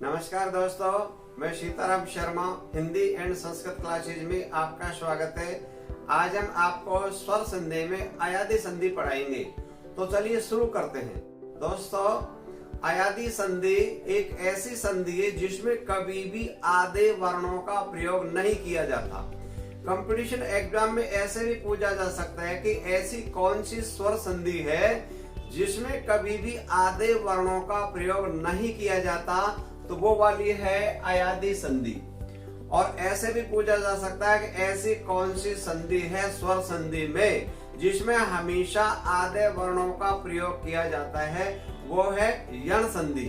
नमस्कार दोस्तों, मैं सीताराम शर्मा हिंदी एंड संस्कृत क्लासेज में आपका स्वागत है। आज हम आपको स्वर संधि में अयादी संधि पढ़ाएंगे। तो चलिए शुरू करते हैं। दोस्तों, अयादी संधि एक ऐसी संधि है जिसमें कभी भी आधे वर्णों का प्रयोग नहीं किया जाता। कंपटीशन एग्जाम में ऐसे भी पूछा जा सकता है कि ऐसी कौन सी स्वर संधि है जिसमें कभी भी आधे वर्णों का प्रयोग नहीं किया जाता, तो वो वाली है अयादी संधि। और ऐसे भी पूछा जा सकता है कि ऐसी कौन सी संधि है स्वर संधि में जिसमें हमेशा आधे वर्णों का प्रयोग किया जाता है, वो है यण संधि।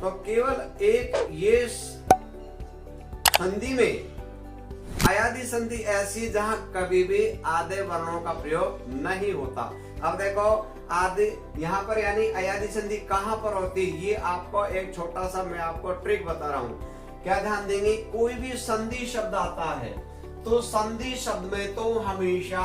तो केवल एक ये संधि में अयादी संधि ऐसी जहां कभी भी आधे वर्णों का प्रयोग नहीं होता। अब देखो, आधे यहाँ पर यानी अयादी संधि कहां पर होती है, ये आपको एक छोटा सा मैं आपको ट्रिक बता रहा हूँ। क्या ध्यान देंगे, कोई भी संधि शब्द आता है तो संधि शब्द में तो हमेशा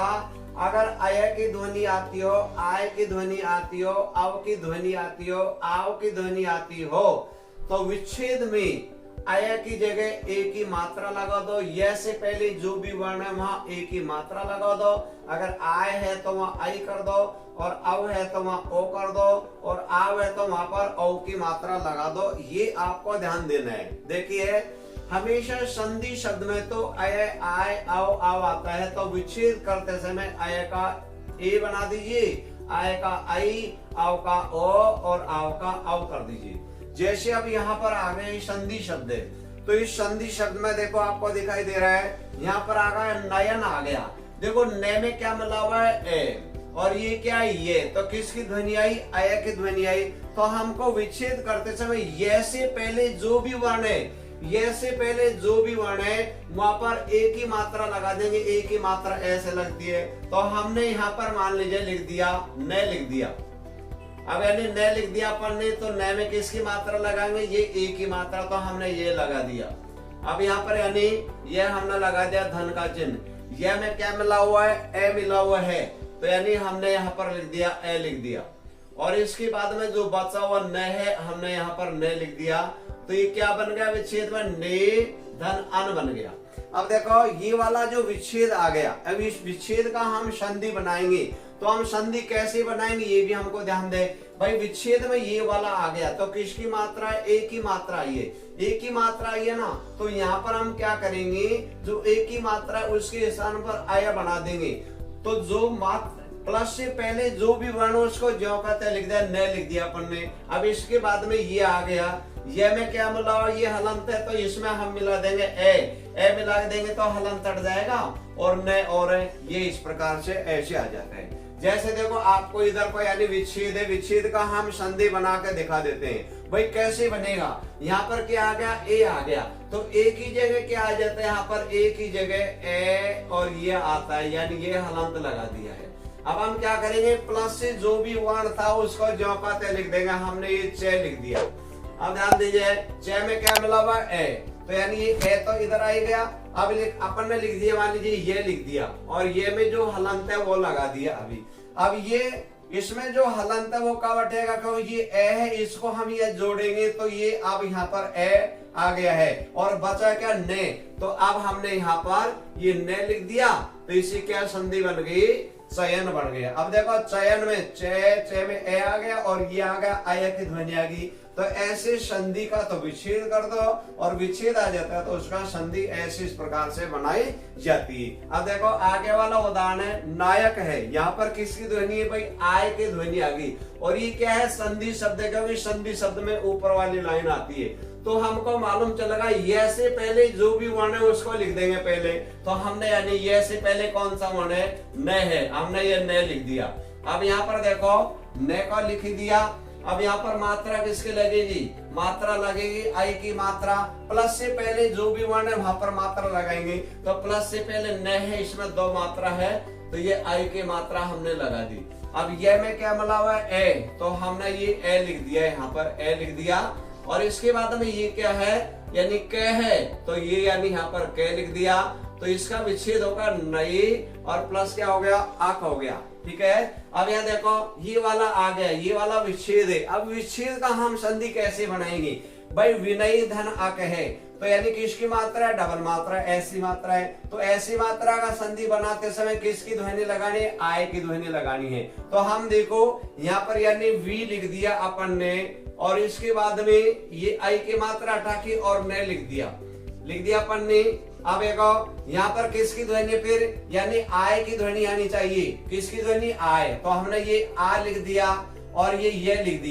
अगर अय की ध्वनि आती हो, आय की ध्वनि आती हो, अव की ध्वनि आती हो, आव की ध्वनि आती हो, तो विच्छेद में अय की जगह ए की मात्रा लगा दो। य से पहले जो भी वर्ण है वहां ए की मात्रा लगा दो। अगर आय है तो वहां आई कर दो, और अव है तो वहां ओ कर दो, और आव है तो वहां पर औ की मात्रा लगा दो। ये आपको ध्यान देना है। देखिए, हमेशा संधि शब्द में तो अय, आय, अव, आव आता है, तो विच्छेद करते समय अय का ए बना दीजिए, आय का आई, अव का ओ और आव का अव कर दीजिए। जैसे अब यहाँ पर आ गए संधि शब्द है, तो इस संधि शब्द में देखो आपको दिखाई दे रहा है, यहाँ पर आ गया नयन आ गया। देखो न में क्या मिला हुआ है, ए, और ये क्या है, ये। तो किसकी ध्वनि आई, अय की ध्वनि आई। तो हमको विच्छेद करते समय ये से पहले जो भी वर्ण है, ये से पहले जो भी वर्ण है वहां पर ए की मात्रा लगा देंगे। ए की मात्रा ऐसे लगती है, तो हमने यहाँ पर मान लीजिए लिख दिया, न लिख दिया। अब यानी न लिख दिया अपन ने, तो न में किसकी मात्रा लगाएंगे, ये ए की मात्रा, तो हमने ये लगा दिया। अब यहाँ पर यानी ये हमने लगा दिया धन का चिन्ह। यह में क्या मिला हुआ है, ए मिला हुआ है, तो यानी हमने यहाँ पर लिख दिया, ए लिख दिया। और इसके बाद में जो बचा हुआ न है, हमने यहाँ पर न लिख दिया। तो ये क्या बन गया, विच्छेद में ने धन अन बन गया। अब देखो, ये वाला जो विच्छेद आ गया, अब इस विच्छेद का हम संधि बनाएंगे। तो हम संधि कैसे बनाएंगे ये भी हमको ध्यान दे भाई। विच्छेद में ये वाला आ गया, तो किसकी मात्रा है, ए की मात्रा आई है। ए की मात्रा आई है ना, तो यहाँ पर हम क्या करेंगे, जो ए की मात्रा है उसके स्थान पर आया बना देंगे। तो जो मात्रा प्लस से पहले जो भी वर्ण उसको ज्यों का त्यों लिख दिया, न लिख दिया अपन ने। अब इसके बाद में ये आ गया, ये में क्या मिला हुआ, ये हलंत है, तो इसमें हम मिला देंगे ए मिला देंगे तो हलंत हट जाएगा, और न और ये इस प्रकार से ऐसे आ जाता है। जैसे देखो, आपको इधर को यानी विच्छेद है, विच्छेद का हम संधि बना के दिखा देते हैं। भाई कैसे बनेगा, यहाँ पर क्या आ गया, ए आ गया, तो ए की जगह क्या आ जाता है, यहाँ पर ए की जगह ए और ये आता है, यानी ये हलंत लगा दिया है। अब हम क्या करेंगे, प्लस से जो भी वर्ण था उसको ज्यों का त्यों लिख देंगे। हमने ये च लिख दिया। अब ध्यान दीजिए, च में क्या मिला हुआ, ए, तो यानी ये ए तो इधर आ गया। अब अपन ने लिख दिया, मान लीजिए ये लिख दिया, और ये में जो हलंत है वो लगा दिया अभी। अब ये इसमें जो हलंत है वो कब हटेगा, क्योंकि ये ए है, इसको हम ये जोड़ेंगे तो ये अब यहाँ पर ए आ गया है, और बचा क्या, ने। तो अब हमने यहाँ पर ये ने लिख दिया, तो इसी क्या संधि बन गई, चयन बन गया। अब देखो, चयन में चे में ए आ गया, और ये आ गया अय की ध्वनि आ गई। तो ऐसे संधि का तो विच्छेद कर दो, और विच्छेद आ जाता है तो उसका संधि ऐसे इस प्रकार से बनाई जाती है। अब देखो, आगे वाला उदाहरण है, नायक है। यहाँ पर किसकी ध्वनि है भाई, आय की ध्वनि आ गई, और ये क्या है, संधि शब्द है, क्योंकि संधि शब्द में ऊपर वाली लाइन आती है। तो हमको मालूम चलेगा, ये से पहले जो भी वर्ण है उसको लिख देंगे पहले। तो हमने यानी ये से पहले कौन सा वर्ण है, न है, हमने ये न लिख दिया। अब यहाँ पर देखो, न का लिख दिया। अब यहाँ पर मात्रा किसकी लगेगी, मात्रा लगेगी आई की मात्रा। प्लस से पहले जो भी वर्ण है वहां पर मात्रा लगाएंगे। तो प्लस से पहले न है, इसमें दो मात्रा है, तो ये आई की मात्रा हमने लगा दी। अब ये में क्या मिला हुआ है, ए, तो हमने ये ए लिख दिया, यहाँ पर ए लिख दिया। और इसके बाद में ये क्या है, यानी क है, तो ये यानी यहाँ पर क लिख दिया। तो इसका विच्छेद होगा नई, और प्लस क्या हो गया, आक हो गया। ठीक है। अब यहाँ देखो, ये वाला आ गया, ये वाला विच्छेद है। अब विच्छेद का हम संधि कैसे बनाएंगे, भाई विनयी धन अक है, तो यानी किसकी मात्रा है? डबल मात्रा, ऐसी मात्रा है। तो ऐसी मात्रा का संधि बनाते समय किसकी ध्वनि लगानी है? आय की ध्वनि लगानी है। तो हम देखो यहाँ पर यानी वी लिख दिया अपन ने, और इसके बाद में ये आई की मात्रा हटा के और न लिख दिया अपन ने। अब देखो यहाँ पर किसकी ध्वनि फिर यानी आय की ध्वनि आनी चाहिए। किसकी ध्वनि? आय। तो हमने ये आ लिख दिया और ये लिख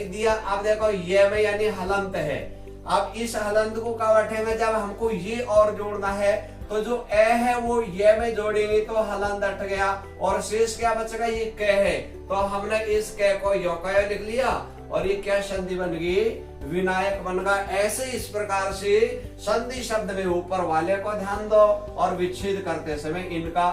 दिया। अब देखो ये में यानी हलंत है। अब इस हलंत को क्या बैठेंगे? जब हमको ये और जोड़ना है तो जो ए है वो ये में जोड़ेंगे तो हलंत हट गया, और शेष क्या बचेगा? ये क है। तो हमने इस क को योकय लिख लिया, और ये क्या संधि बन गई? विनायक बन गया। ऐसे इस प्रकार से संधि शब्द में ऊपर वाले को ध्यान दो, और विच्छेद करते समय इनका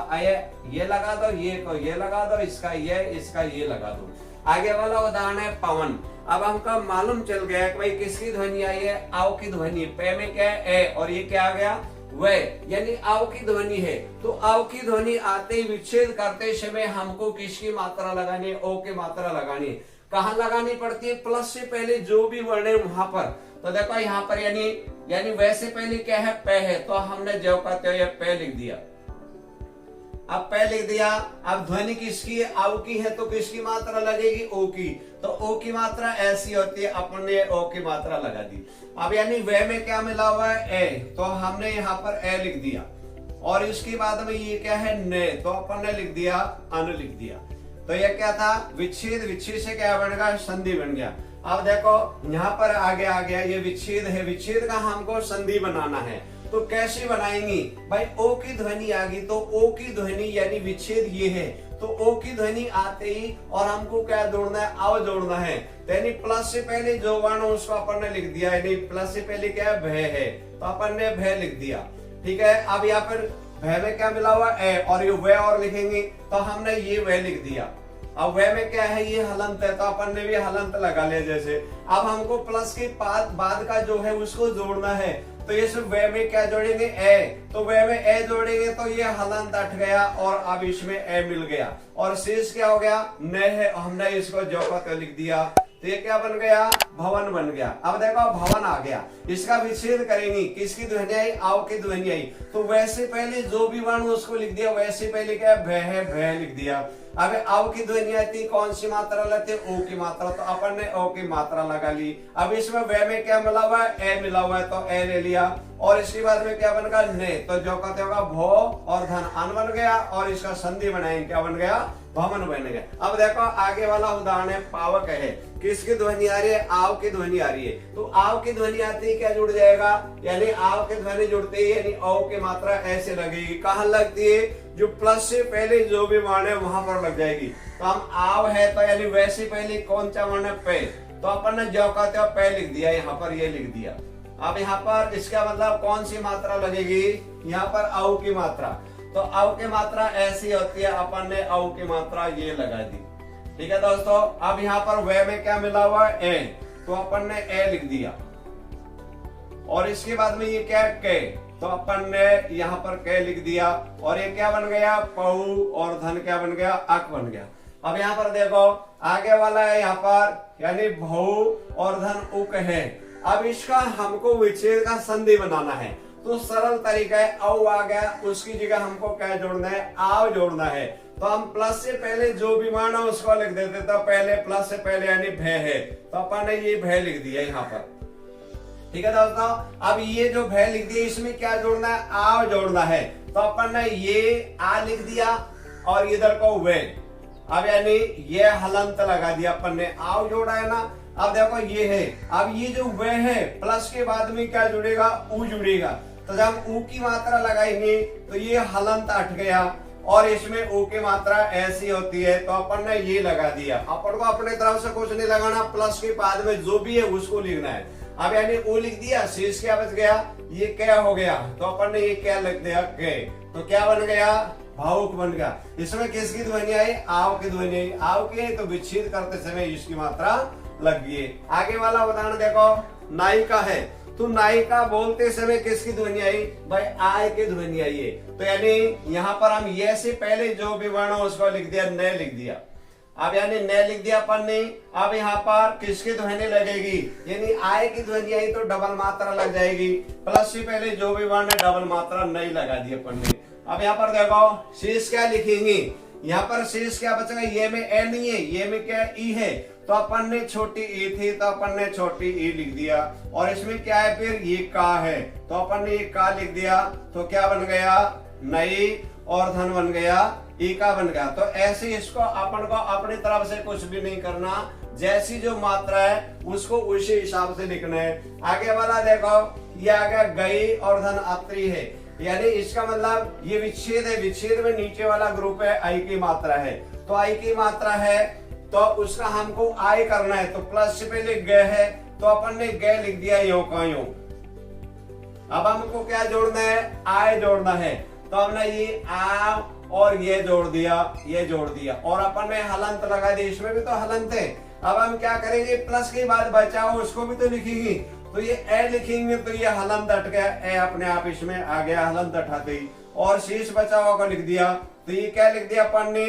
ये लगा दो, ये को ये लगा दो, इसका ये लगा दो। आगे वाला उदाहरण है पवन। अब हमको मालूम चल गया कि भाई किसकी ध्वनि आई है? आओ की ध्वनि। पे में क्या है? ए, और ये क्या आ गया? वे, यानी आओ की ध्वनि है। तो आओ की ध्वनि आते ही विच्छेद करते समय हमको किसकी मात्रा लगानी है? ओ की मात्रा लगानी है। कहाँ लगानी पड़ती है? प्लस से पहले जो भी वर्ण है वहां पर। तो देखो यहाँ पर यानी वैसे पहले क्या है? पे है, तो हमने जो कहते हो ये पे लिख दिया। अब पे लिख दिया। अब ध्वनि किसकी है? आउ की है, तो किसकी मात्रा लगेगी? ओ की। तो ओ की मात्रा ऐसी होती है, अपन ने ओ की मात्रा लगा दी। अब यानी वे में क्या मिला हुआ है? ए, तो हमने यहाँ पर ए लिख दिया, और इसके बाद में ये क्या है? ने, तो अपन ने लिख दिया अन लिख दिया। तो ये क्या था? विच्छेद से क्या बन गया? संधि बन गया। अब देखो यहाँ पर आगे आ गया, ये विच्छेद है। विच्छेद का हमको संधि बनाना है, तो कैसे बनाएंगे? भाई ओ की ध्वनि आ गई, तो ओ की ध्वनि यानी विच्छेद ये है, तो ओ की ध्वनि आते ही और हमको क्या जोड़ना है? आओ जोड़ना है। तो यानी प्लस से पहले जो वर्ण उसको अपन ने लिख दिया, यानी प्लस से पहले क्या है? भय है, तो अपन ने भय लिख दिया। ठीक है। अब यहाँ पर भय में क्या मिला हुआ? ए, और ये वे और लिखेंगे, तो हमने ये वे लिख दिया। अब वे में क्या है? ये हलंत है, तो अपन ने भी हलंत लगा लिया जैसे। अब हमको प्लस के बाद का जो है उसको जोड़ना है, तो ये सब वे में क्या जोड़ेंगे? ए, तो वे में ए जोड़ेंगे तो ये हलंत हट गया, और अब इसमें ए मिल गया, और शेष क्या हो गया? न है, हमने इसको जो का लिख दिया। तो ये क्या बन गया? भवन बन गया। अब देखो भवन आ गया, इसका विच्छेद करेंगे। किसकी ध्वनि आई? आओ की ध्वनि आई। तो वैसे पहले जो भी वर्ण उसको लिख दिया, वैसे पहले क्या है? भय है, भय लिख दिया। अब आओ की ध्वनि आती, कौन सी मात्रा लेते? ओ की मात्रा, तो अपन ने ओ की मात्रा लगा ली। अब इसमें वे में क्या मिला हुआ है? ए मिला हुआ है, तो ए ले लिया, और इसके बाद में क्या बन गया? ने, तो जो कहते होगा भो और धन अन बन गया, और इसका संधि बनाएंगे, क्या बन गया? भवन बन गया। अब देखो आगे वाला उदाहरण है पावक है। किसकी ध्वनि आ रही है? आव की ध्वनि आ रही है। तो आव की ध्वनि आती है, क्या जुड़ जाएगा? यानी आव की ध्वनि जुड़ते ही यानी औ की मात्रा ऐसे लगेगी। कहाँ लगती है? जो प्लस से पहले जो भी वर्ण है वहां पर लग जाएगी। तो हम आव है, तो यानी वैसे पहले कौन सा वर्ण है? पे, तो अपन ने जो कहते हो पे लिख दिया, यहाँ पर ये लिख दिया। अब यहाँ पर इसका मतलब कौन सी मात्रा लगेगी? यहाँ पर औ की मात्रा। तो औ की मात्रा ऐसी होती है, अपन ने औ की मात्रा ये लगा दी। ठीक है दोस्तों। अब यहाँ पर वे में क्या मिला हुआ है? ए, तो अपन ने ए लिख दिया, और इसके बाद में ये क्या है? के, तो अपन ने यहाँ पर के लिख दिया, और ये क्या बन गया? पहु, और धन क्या बन गया? अक बन गया। अब यहाँ पर देखो आगे वाला है, यहाँ पर यानी भऊ और धन उक है। अब इसका हमको विच्छेद का संधि बनाना है, तो सरल तरीका है, औ आ गया, उसकी जगह हमको क्या जोड़ना है? आव जोड़ना है। तो हम प्लस से पहले जो भी मान है उसको लिख देते, तो पहले प्लस से पहले यानी भय है, तो अपन ने ये भय लिख दिया यहाँ पर। ठीक है दोस्तों। अब ये जो भय लिख दिया, इसमें क्या जोड़ना है? आव जोड़ना है, तो अपन ने ये आ लिख दिया, और इधर को वे। अब यानी ये हलंत लगा दिया अपन ने, आव जोड़ा है ना। अब देखो ये है, अब ये जो वे है प्लस के बाद में क्या जुड़ेगा? ऊ जुड़ेगा। तो जब ऊ की मात्रा लगाएंगे तो ये हलंत हट गया, और इसमें ऊ की मात्रा ऐसी होती है, तो अपन ने ये लगा दिया। अपन को अपने तरफ से कुछ नहीं लगाना, प्लस के बाद में जो भी है उसको लिखना है। अब यानी ऊ लिख दिया, शेष क्या बच गया? ये क्या हो गया? तो अपन ने ये क्या लिख दिया? के, तो क्या बन गया? भावुक बन गया। इसमें किसकी ध्वनि आई? आव की ध्वनि आई। आव की है, तो विच्छेद करते समय इसकी मात्रा लग गई। आगे वाला उदाहरण देखो, नायिका है। तो नायिका बोलते समय किसकी ध्वनि आई? भाई आय की ध्वनि आई है। तो यानी यहाँ पर हम ये से पहले जो भी वर्ण उसको लिख दिया, न लिख दिया। अब यानी न लिख दिया अपन ने। अब यहाँ पर किसकी ध्वनि लगेगी, यानी आय की ध्वनि आई तो डबल मात्रा लग जाएगी। प्लस से पहले जो भी वर्ण है डबल मात्रा नहीं लगा दी अपन ने। अब यहाँ पर देखो शेष क्या लिखेंगे, यहाँ पर शेष क्या बचेगा, ये में ए नहीं है, ये में क्या ई है, तो अपन ने छोटी ई थी तो अपन ने छोटी ई लिख दिया। और इसमें क्या है फिर, ये का है तो अपन ने ये का लिख दिया। तो क्या बन गया, नई और धन बन गया, ई का बन गया। तो ऐसे इसको अपन को अपनी तरफ से कुछ भी नहीं करना, जैसी जो मात्रा है उसको उसी हिसाब से लिखना है। आगे वाला देखो, ये आ गया गई और धन अत्री है, यानी इसका मतलब ये विच्छेद है। विच्छेद में नीचे वाला ग्रुप है आई की मात्रा है, तो आई की मात्रा है तो उसका हमको आय करना है। तो प्लस से पहले ग है तो अपन ने ग लिख दिया यो का यो। अब हमको क्या जोड़ना है, आय जोड़ना है, तो हमने ये आ और ये जोड़ दिया, ये जोड़ दिया और अपन ने हलंत लगा दी, इसमें भी तो हलंत है। अब हम क्या करेंगे, प्लस के बाद बचा हो उसको भी तो लिखेंगे, तो ये ए लिखेंगे तो ये हलंत हट गया, ए अपने आप इसमें आ गया हलंत हटाते ही, और शेष बचा हुआ को लिख दिया। तो ये क्या लिख दिया अपन ने,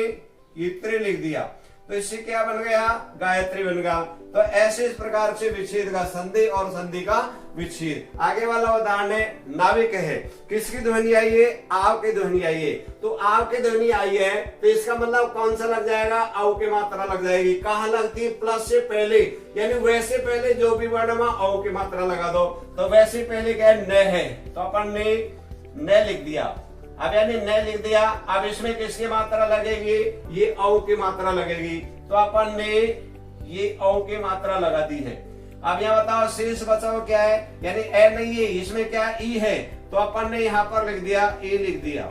इत्री लिख दिया, तो इससे क्या बन गया, गायत्री बन गया। तो ऐसे इस प्रकार से विच्छेद का संधि और संधि का विच्छेद। आगे वाला उदाहरण है नाविक है, किसकी ध्वनि आई है, आव की ध्वनि आई है। तो आव की ध्वनि आई है तो इसका मतलब कौन सा लग जाएगा, आव की मात्रा लग जाएगी। कहाँ लगती है, प्लस से पहले, यानी वैसे पहले जो भी वर्ण में आव की मात्रा लगा दो। तो वैसे पहले क्या है, न है, तो अपन ने न लिख दिया। अब यानी न लिख दिया, अब इसमें किसकी मात्रा लगेगी, ये औ की मात्रा लगेगी, तो अपन ने ये औ की मात्रा लगा दी है। अब यहाँ बताओ शेष बचाओ क्या है, यानी ए नहीं है, इसमें क्या ई है, तो अपन ने यहाँ पर लिख दिया ई लिख दिया।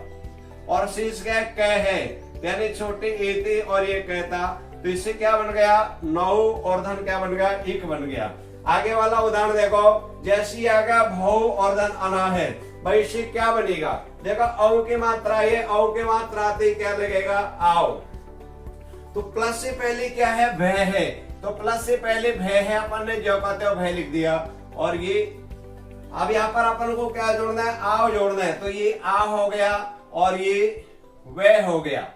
और शेष क्या है, क है, यानी छोटी ए थी और ये कहता, तो इससे क्या बन गया, नौ और धन क्या बन गया, एक बन गया। आगे वाला उदाहरण देखो, जैसी आ गया भौ और धन अना है, भाई इससे क्या बनेगा, देखो औ की मात्रा है, औ की मात्रा आती क्या लगेगा, आओ। तो प्लस से पहले क्या है, भय है, तो प्लस से पहले भय है, अपन ने जो कहते हो भय लिख दिया। और ये अब यहाँ पर अपन को क्या जोड़ना है, आओ जोड़ना है, तो ये आ हो गया और ये वह हो गया।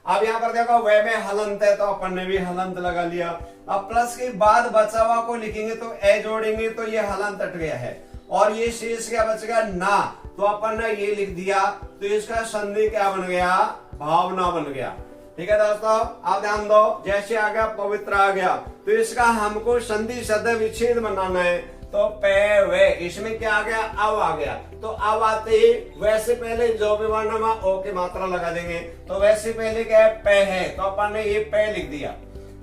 अब यहाँ पर देखो वह में हलंत है, तो अपन ने भी हलंत लगा लिया। अब प्लस के बाद बचा हुआ को लिखेंगे तो ए जोड़ेंगे तो ये हलंत हट गया है, और ये शेष क्या बच गया, ना, तो अपन ने ये लिख दिया, तो इसका संधि क्या बन गया, भावना बन गया। ठीक है दोस्तों, आप ध्यान दो, जैसे आ गया पवित्र आ गया, तो इसका हमको संधि सद विच्छेद बनाना है। तो पे वे, इसमें क्या आ गया, अव आ गया, तो अव आते ही वैसे पहले जो भी वर्ण में ओ की मात्रा लगा देंगे। तो वैसे पहले क्या है, पे है, तो अपन ने ये पे लिख दिया।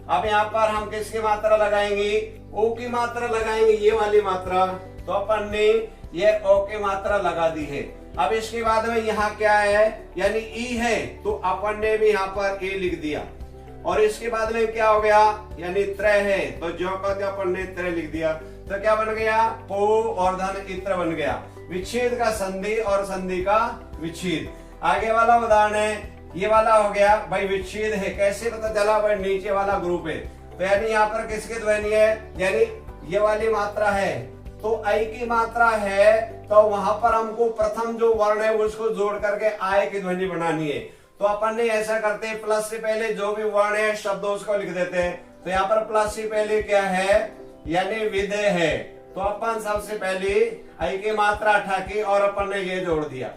अब यहाँ पर हम किसकी मात्रा लगाएंगे, ओ की मात्रा लगाएंगे, ये वाली मात्रा, तो अपन ने ये ओ की मात्रा लगा दी है। अब इसके बाद में यहाँ क्या है, यानी ई है, तो अपन ने भी यहाँ पर ए लिख दिया। और इसके बाद में क्या हो गया, यानी त्रय है, तो जो कहते अपन ने त्रय लिख दिया। तो क्या बन गया, पो और धन इत्र बन गया। विच्छेद का संधि और संधि का विच्छेद। आगे वाला उदाहरण है, ये वाला हो गया, भाई विच्छेद है, कैसे पता चला, भाई नीचे वाला ग्रुप है, तो यानी यहाँ पर किसकी ध्वनि है, यानी ये वाली मात्रा है, तो आई की मात्रा है, तो वहां पर हमको प्रथम जो वर्ण है उसको जोड़ करके आय की ध्वनि बनानी है। तो अपन ने ऐसा करते हैं, प्लस से पहले जो भी वर्ण है शब्द उसको लिख देते हैं। तो यहाँ पर प्लस से पहले क्या है, यानी विदय है, तो अपन सबसे पहले आई की मात्रा हटा के और अपन ने ये जोड़ दिया।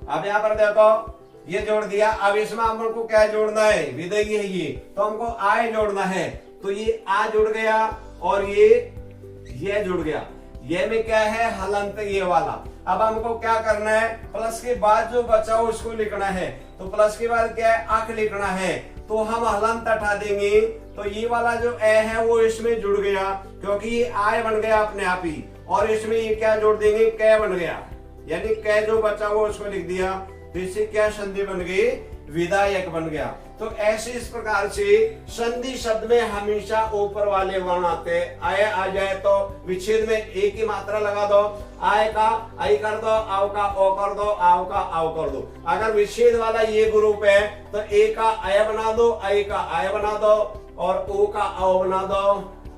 अब यहाँ पर देखो ये जोड़ दिया। अब इसमें हमको क्या जोड़ना है, विदयी है ये, तो हमको आय जोड़ना है, तो ये आ जुड़ गया और ये जुड़ गया। ये में क्या है, हलंत, ये वाला। अब हमको क्या करना है, प्लस के बाद जो बचा हो उसको लिखना है। तो प्लस के बाद क्या है, अक लिखना है, तो हम हलंत हटा देंगे, तो ये वाला जो ए है वो इसमें जुड़ गया, क्योंकि ये आय बन गया अपने आप ही, और इसमें ये क्या जोड़ देंगे, कै बन गया, यानी कै जो बचा हो उसको लिख दिया। तो इससे क्या संधि बन गई, विधायक बन गया। तो ऐसे इस प्रकार से संधि शब्द में हमेशा ऊपर वाले वर्ण आते हैं। आय आ जाए तो विच्छेद में एक ही मात्रा लगा दो, आय का आई कर दो, आव का ओ कर दो, आव का आव कर दो। अगर विच्छेद वाला ये ग्रुप है तो ए का आय बना दो, आई का आय बना दो, और ओ का औ बना दो,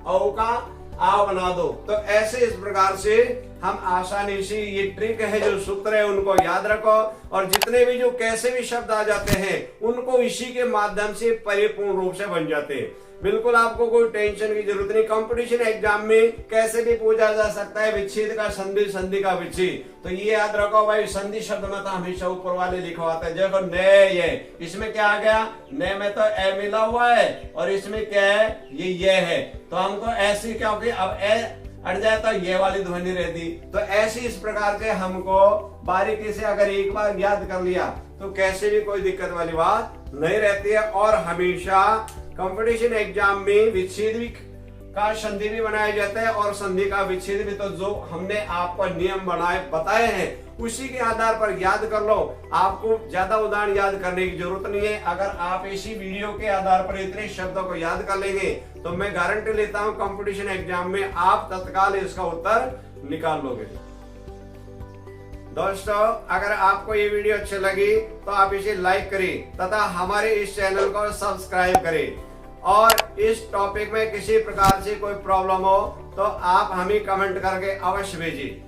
औ का आ बना दो। तो ऐसे इस प्रकार से हम आसानी से ये ट्रिक है, जो सूत्र है उनको याद रखो, और जितने भी जो कैसे भी शब्द आ जाते हैं उनको इसी के माध्यम से परिपूर्ण रूप से बन जाते हैं। बिल्कुल आपको कोई टेंशन की जरूरत नहीं। कंपटीशन एग्जाम में कैसे भी पूछा जा सकता है विच्छेद का संधि, संधि का विच्छेद। तो ये याद रखो भाई, संधि शब्द में तो हमेशा ऊपर वाले लिखवाते हैं। देखो ने, ये इसमें क्या आ गया, ने में तो ए मिला हुआ है और इसमें क्या है, ये है। तो हमको ऐसी, क्योंकि अब ए अट जाए तो ये वाली ध्वनि रहती। तो ऐसे इस प्रकार के हमको बारीकी से अगर एक बार याद कर लिया तो कैसे भी कोई दिक्कत वाली बात नहीं रहती है। और हमेशा कंपटीशन एग्जाम में विच्छेद भी का संधि भी बनाया जाता है और संधि का विच्छेद भी। तो जो हमने आपको नियम बताए हैं उसी के आधार पर याद कर लो। आपको ज्यादा उदाहरण याद करने की जरूरत नहीं है। अगर आप इसी वीडियो के आधार पर इतने शब्दों को याद कर लेंगे तो मैं गारंटी लेता हूं कंपटीशन एग्जाम में आप तत्काल इसका उत्तर निकाल लोगे। दोस्तों, अगर आपको ये वीडियो अच्छी लगी तो आप इसे लाइक करें तथा हमारे इस चैनल को सब्सक्राइब करें। और इस टॉपिक में किसी प्रकार से कोई प्रॉब्लम हो तो आप हमें कमेंट करके अवश्य भेजिए।